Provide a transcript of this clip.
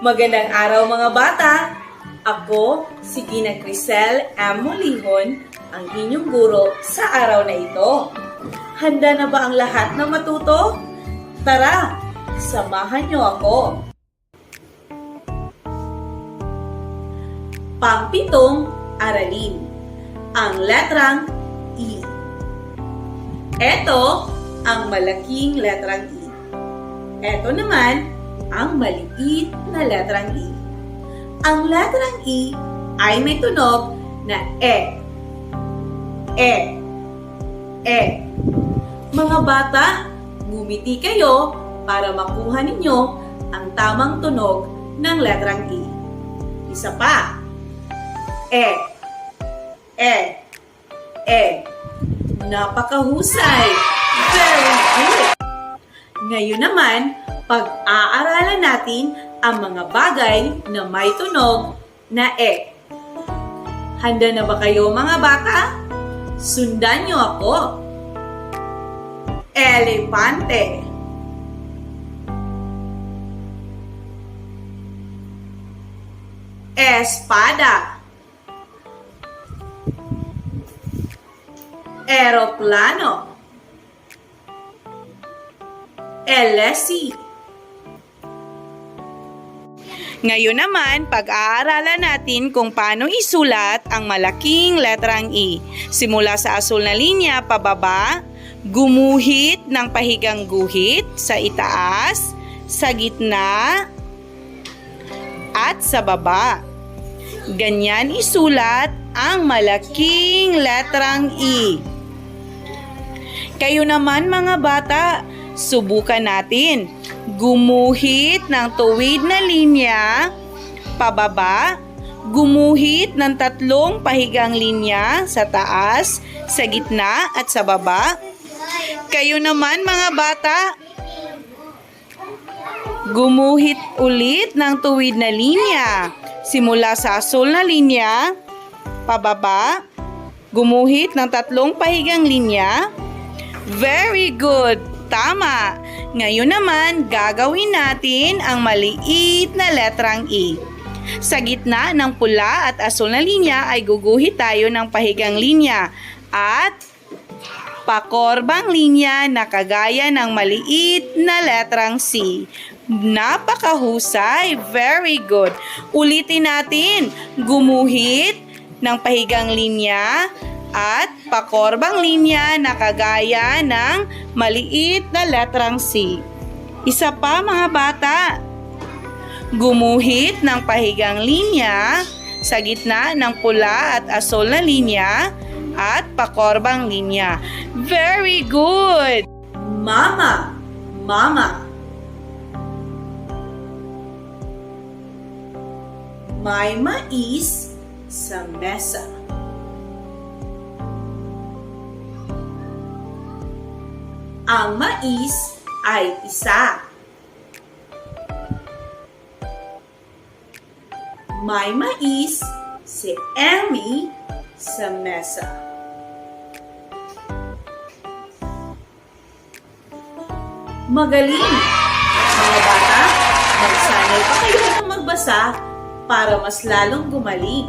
Magandang araw mga bata! Ako, si Gina Crisel M. Molihon, ang inyong guro sa araw na ito. Handa na ba ang lahat na matuto? Tara, samahan niyo ako. Pang-pitong aralin. Ang letrang I. Ito ang malaking letrang I. Ito naman ang maliit na letrang I. Ang letrang I ay may tunog na E. E. E. Mga bata, ngumiti kayo para makuha ninyo ang tamang tunog ng letrang I. Isa pa. E. E. E. Napakahusay! Very good! Ngayon naman, pag-aaralan natin ang mga bagay na may tunog na E. Handa na ba kayo mga bata? Sundan niyo ako. Elepante. Espada. Eroplano. Elesi. Ngayon naman, pag-aaralan natin kung paano isulat ang malaking letrang I. Simula sa asul na linya, pababa, gumuhit ng pahigang guhit, sa itaas, sa gitna, at sa baba. Ganyan isulat ang malaking letrang I. Kayo naman mga bata, subukan natin. Gumuhit ng tuwid na linya, pababa, gumuhit ng 3 pahigang linya sa taas, sa gitna at sa baba. Kayo naman mga bata, gumuhit ulit ng tuwid na linya. Simula sa asul na linya, pababa, gumuhit ng 3 pahigang linya. Very good! Tama! Ngayon naman, gagawin natin ang maliit na letrang I. Sa gitna ng pula at asul na linya ay guguhit tayo ng pahigang linya at pakorbang linya na kagaya ng maliit na letrang C. Napakahusay! Very good! Ulitin natin, gumuhit ng pahigang linya at pakorbang linya na kagaya ng maliit na letrang C. Isa pa mga bata, gumuhit ng pahigang linya sa gitna ng pula at asul na linya at pakorbang linya. Very good! Mama! Mama! May mais sa mesa. Ang mais ay isa. May mais si Emmy sa mesa. Magaling! Mga bata, magsanay pa kayo ng magbasa para mas lalong gumaling.